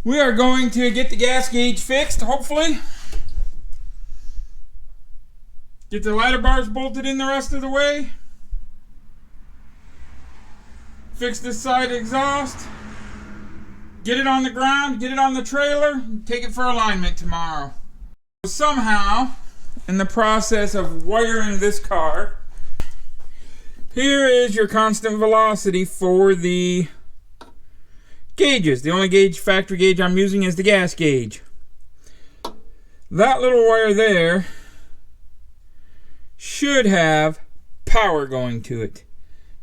We are going to get the gas gauge fixed, hopefully. Get the ladder bars bolted in the rest of the way. Fix this side exhaust. Get it on the ground, get it on the trailer, and take it for alignment tomorrow. Somehow, in the process of wiring this car, here is your constant velocity for the gauges. The only gauge, factory gauge I'm using is the gas gauge. That little wire there should have power going to it.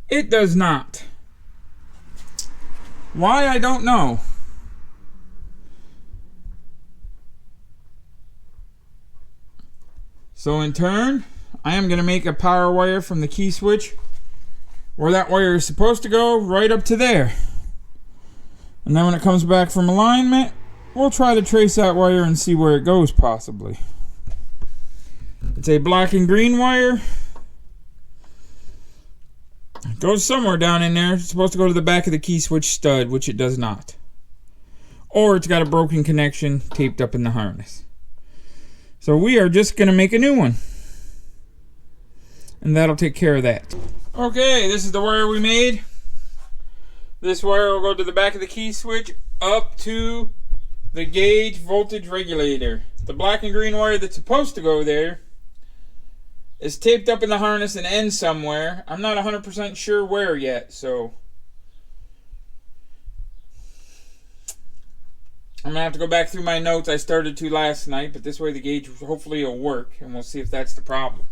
It does not. Why, I don't know. So in turn, I am going to make a power wire from the key switch where that wire is supposed to go, right up to there. And then when it comes back from alignment, we'll try to trace that wire and see where it goes possibly. It's a black and green wire. It goes somewhere down in there. It's supposed to go to the back of the key switch stud, which it does not. Or it's got a broken connection taped up in the harness. So we are just going to make a new one. And that'll take care of that. Okay, this is the wire we made. This wire will go to the back of the key switch up to the gauge voltage regulator. The black and green wire that's supposed to go there is taped up in the harness and ends somewhere. I'm not 100% sure where yet, so I'm going to have to go back through my notes. I started to last night, but this way the gauge hopefully will work, and we'll see if that's the problem.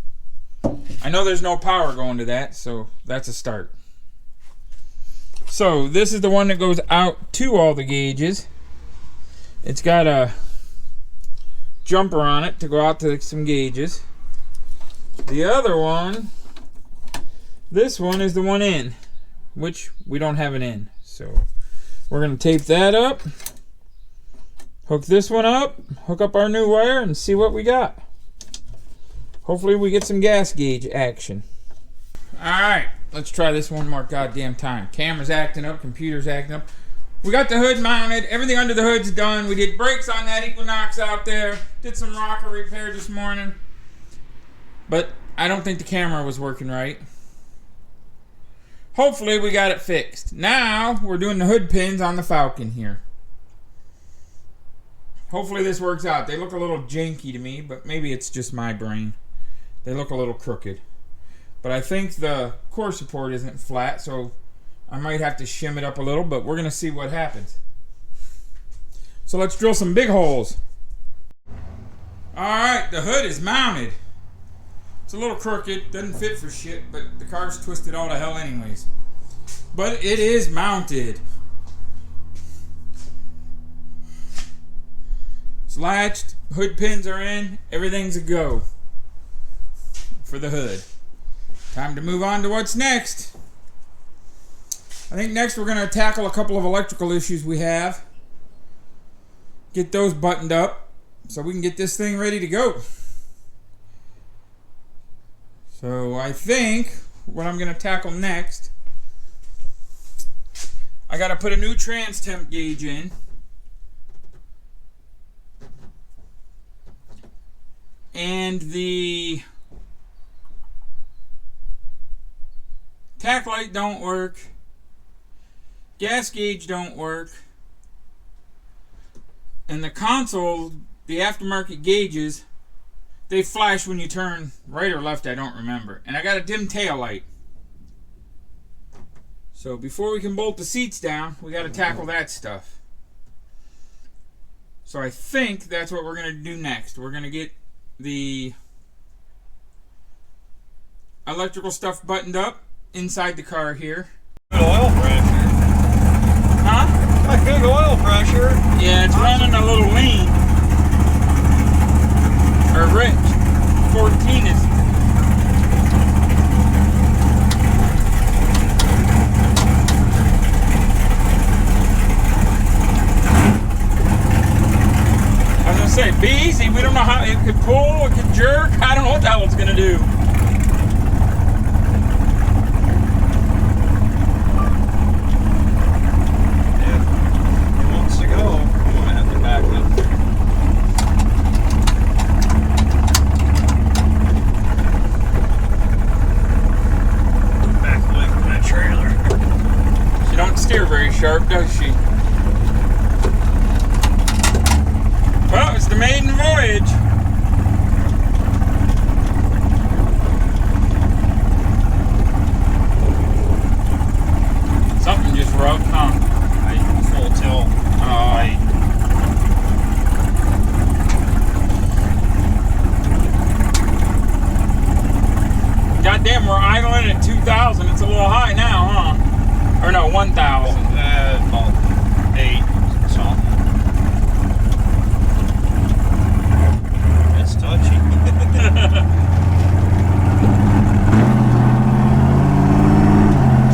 I know there's no power going to that, so that's a start. So this is the one that goes out to all the gauges. It's got a jumper on it to go out to some gauges. The other one, this one is the one in, which we don't have an in. So we're going to tape that up, hook this one up, hook up our new wire, and see what we got. Hopefully we get some gas gauge action. Alright, let's try this one more goddamn time. Camera's acting up, computer's acting up. We got the hood mounted, everything under the hood's done. We did brakes on that Equinox out there. Did some rocker repair this morning. But I don't think the camera was working right. Hopefully we got it fixed. Now we're doing the hood pins on the Falcon here. Hopefully this works out. They look a little janky to me, but maybe it's just my brain. They look a little crooked. But I think the core support isn't flat, so I might have to shim it up a little, but we're going to see what happens. So let's drill some big holes. Alright, the hood is mounted. It's a little crooked, doesn't fit for shit, but the car's twisted all to hell anyways. But it is mounted. It's latched, hood pins are in, everything's a go for the hood. Time to move on to what's next. I think next we're going to tackle a couple of electrical issues we have. Get those buttoned up so we can get this thing ready to go. So I think what I'm going to tackle next, I got to put a new trans temp gauge in. And the tack light don't work. Gas gauge don't work. And the console, the aftermarket gauges, they flash when you turn right or left, I don't remember. And I got a dim tail light. So before we can bolt the seats down, we got to tackle that stuff. So I think that's what we're going to do next. We're going to get the electrical stuff buttoned up inside the car here. Good oil pressure. Huh? Like good oil pressure. Yeah, it's running a little lean. Or rich. 14 is. I was gonna say, be easy. We don't know how it could pull, it could jerk. I don't know what the hell it's gonna do. Yeah, it wants to go. sharp, does she? Well, it's the maiden voyage. Something just rubbed, huh? Full tilt. Oh. Goddamn, we're idling at 2,000. It's a little high now, huh? Or no, 1,000. About 8 something. It's touchy.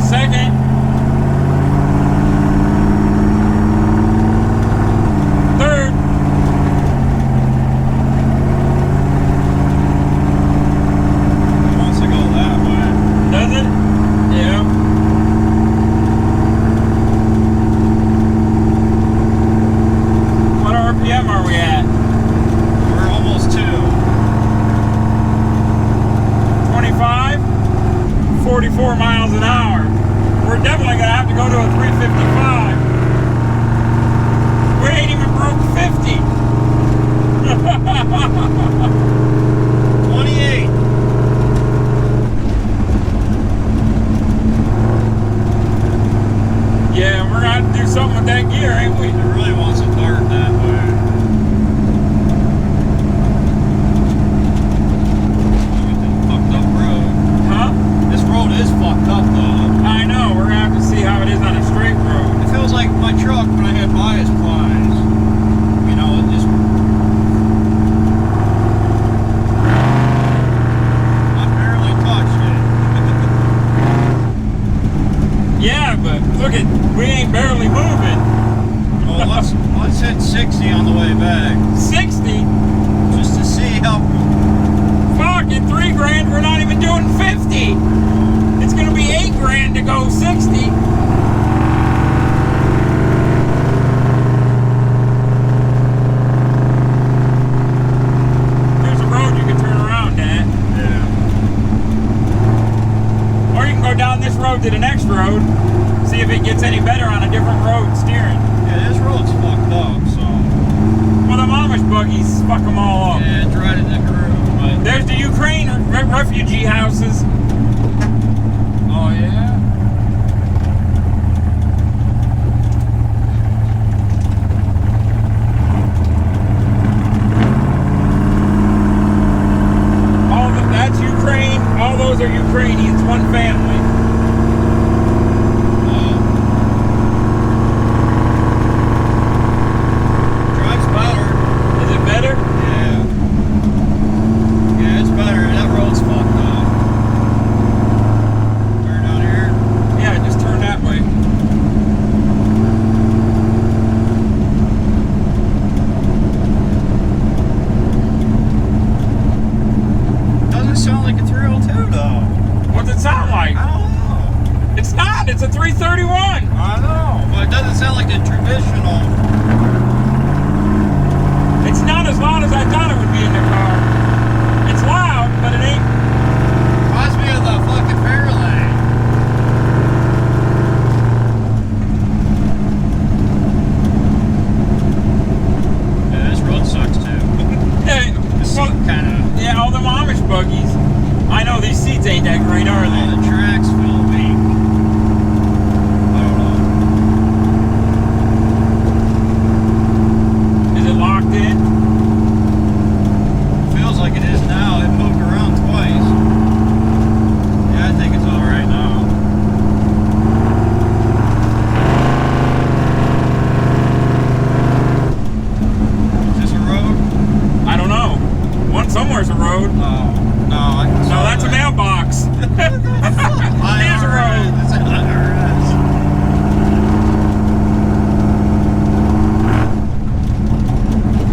Second. Third. It wants to go that way. Does it? Yeah. What RPM are we at? We're almost 2. 25? 44 miles an hour. We're definitely going to have to go to a 355. We ain't even broke 50. 28. Yeah, we're going to have to do something with that gear, ain't we? It really wants to dart that way. Look at this fucked up road. Huh? This road is fucked up though. I know. We're going to have to see how it is on a straight road. It feels like my truck when I had bias plies. You know, it just. I barely touched it. Yeah, but look at, we ain't barely moving. Well, let's hit 60 on the way back. 60? Just to see how. Fuck, at 3 grand, we're not even doing 50. It's gonna be 8 grand to go 60. There's a road you can turn around at. Yeah. Or you can go down this road to the next road, see if it gets any better on a different road steering. Yeah, this road's fucked up, so. Well, the Amish buggies fuck them all up. Yeah, it's right in the groove, but. There's the Ukraine refugee houses. Oh, yeah? That's Ukraine. All those are Ukrainians, one family. Drives better. Is it better? Yeah. Yeah, it's better. That road's fucked up. Turn down here. Yeah, just turn that way. Doesn't sound like a 302 though. What's it sound like? I don't know. It's not. It's a 331. I know, but it doesn't sound like the traditional. It's not as loud as I thought it would be in the car. It's loud, but it ain't. Reminds me of the fucking Fairlane. Yeah, this road sucks too. Hey, This well, kind of. yeah, all them Amish buggies. I know these seats ain't that great, are Oh, they? the tracks feel weak. I don't know. Is it locked in? Feels like it is now. It moved around twice. Yeah, I think it's all right now. Is this a road? I don't know. One somewhere's a road. Oh, no. No, that's a mailbox. Here's a road. It's an IRS.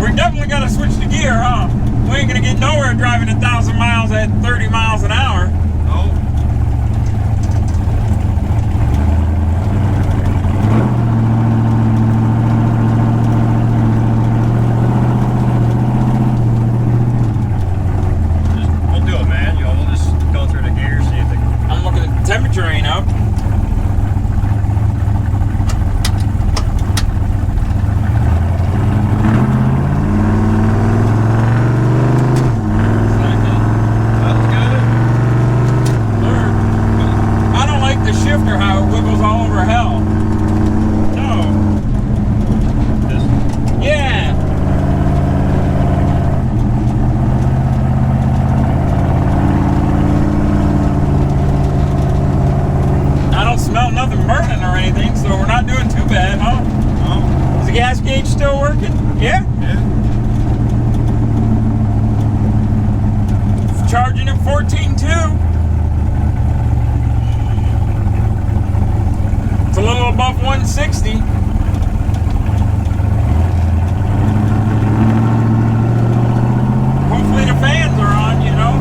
We're definitely gonna switch the gear, huh? We ain't gonna get nowhere driving 1,000 miles at 30 miles an hour. Nope. We'll do a manual. We'll just go through the gear, see if it. I'm looking at the temperature ain't up. gauge still working? Yeah? Yeah. Charging at 14.2. It's a little above 160. Hopefully the fans are on, you know.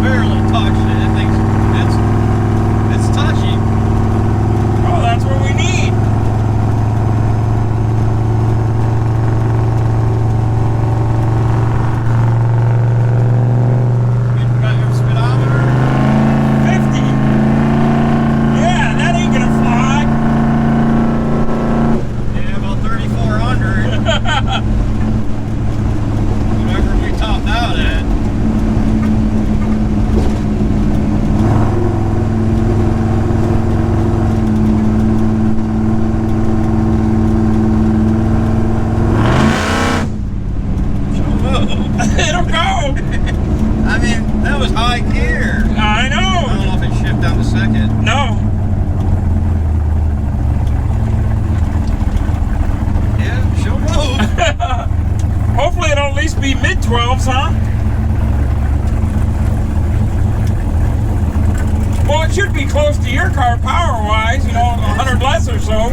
Barely touched it. It thinks it's touchy. Oh, that's what we need. You got your speedometer? 50. Yeah, that ain't gonna fly. Yeah, about 3,400. Whatever we topped out at. It'll go. I mean, that was high gear. I I don't know. know if it shipped down to second. No. Yeah, she'll move. Hopefully it'll at least be mid-12s, huh? Well, it should be close to your car power-wise, you know, 100 less or so.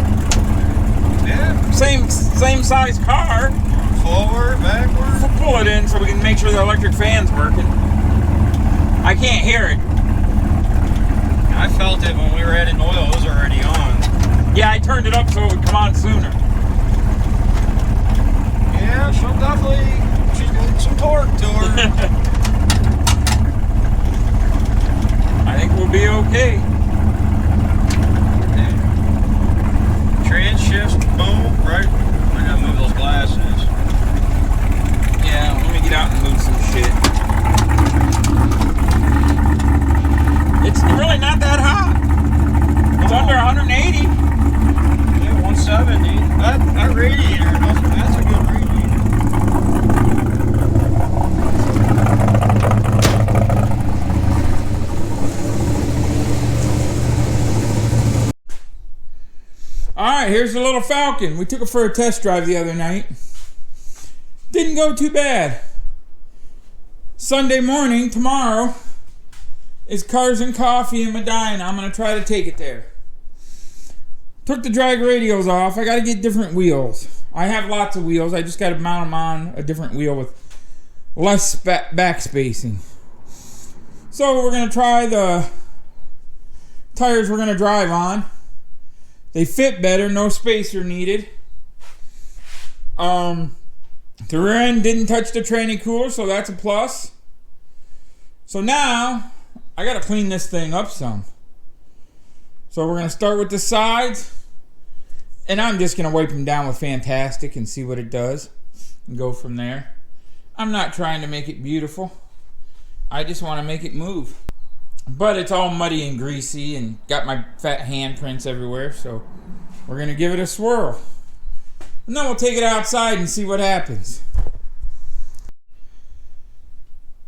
Yeah. Same size car. Forward, backward. Pull it in so we can make sure the electric fan's working. I can't hear it. I felt it when we were adding oil. It was already on. Yeah, I turned it up so it would come on sooner. Yeah, she's got some torque to her. I think we'll be okay. Trans shifts, boom, right? I gotta move those glasses. Yeah, let me get out and move some shit. It's really not that hot. It's under 180. Yeah, 170. That radiator, that's a good radiator. Alright, here's the little Falcon. We took it for a test drive the other night. Didn't go too bad. Sunday morning, tomorrow, is Cars and Coffee in Medina. I'm going to try to take it there. Took the drag radials off. I got to get different wheels. I have lots of wheels. I just got to mount them on a different wheel with less back spacing. So we're going to try the tires we're going to drive on. They fit better. No spacer needed. The rear end didn't touch the tranny cooler, so that's a plus. So now, I gotta clean this thing up some. So we're gonna start with the sides, and I'm just gonna wipe them down with Fantastic and see what it does, and go from there. I'm not trying to make it beautiful. I just want to make it move. But it's all muddy and greasy, and got my fat handprints everywhere, so we're gonna give it a swirl. And then we'll take it outside and see what happens.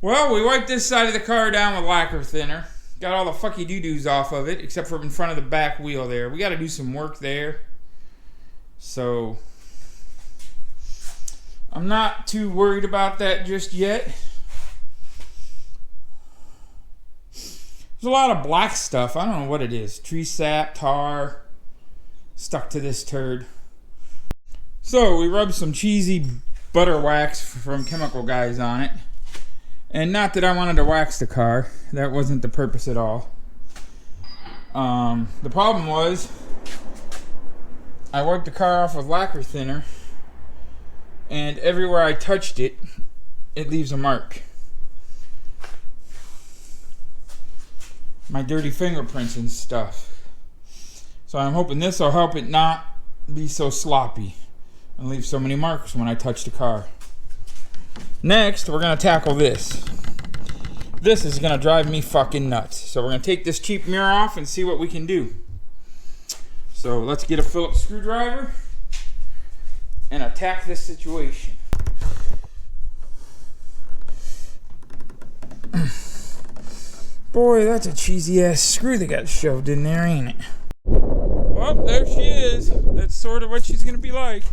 Well, we wiped this side of the car down with lacquer thinner. Got all the fucky doo-doos off of it, except for in front of the back wheel there. We got to do some work there. So, I'm not too worried about that just yet. There's a lot of black stuff. I don't know what it is. Tree sap, tar, stuck to this turd. So we rubbed some cheesy butter wax from Chemical Guys on it. And not that I wanted to wax the car. That wasn't the purpose at all. The problem was, I wiped the car off with lacquer thinner, and everywhere I touched it, it leaves a mark. My dirty fingerprints and stuff. So I'm hoping this will help it not be so sloppy and leave so many marks when I touch the car. Next, we're going to tackle this. This is going to drive me fucking nuts. So we're going to take this cheap mirror off and see what we can do. So let's get a Phillips screwdriver and attack this situation. Boy, that's a cheesy ass screw that got shoved in there, ain't it? Well, Well, there she is. That's sort of what she's going to be like.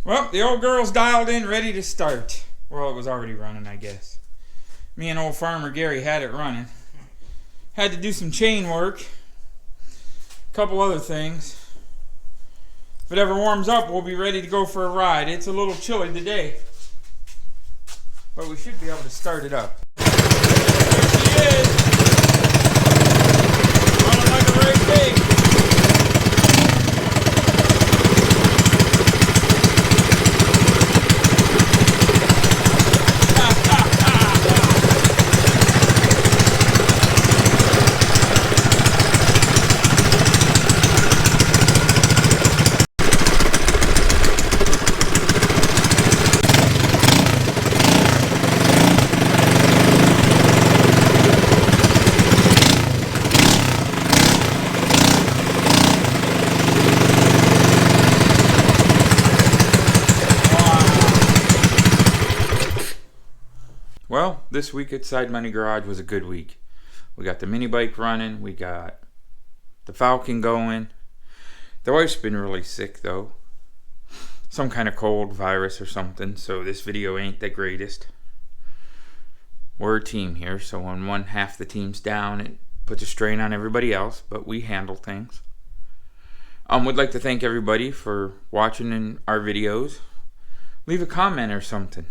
Well, the old girl's dialed in, ready to start. Well, it was already running, I guess. Me and old Farmer Gary had it running. Had to do some chain work. A couple other things. If it ever warms up, we'll be ready to go for a ride. It's a little chilly today. But we should be able to start it up. There she is. Running like a rare pig. Well, this week at Side Money Garage was a good week. We got the mini bike running. We got the Falcon going. The wife's been really sick, though. Some kind of cold, virus or something, so this video ain't the greatest. We're a team here, so when one half the team's down, it puts a strain on everybody else, but we handle things. Would like to thank everybody for watching in our videos. Leave a comment or something.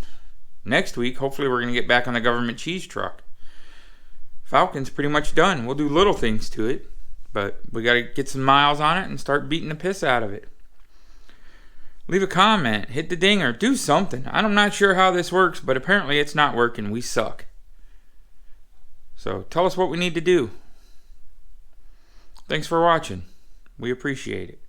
Next week, hopefully we're going to get back on the government cheese truck. Falcon's pretty much done. We'll do little things to it, but we got to get some miles on it and start beating the piss out of it. Leave a comment, hit the dinger, do something. I'm not sure how this works, but apparently it's not working. We suck. So tell us what we need to do. Thanks for watching. We appreciate it.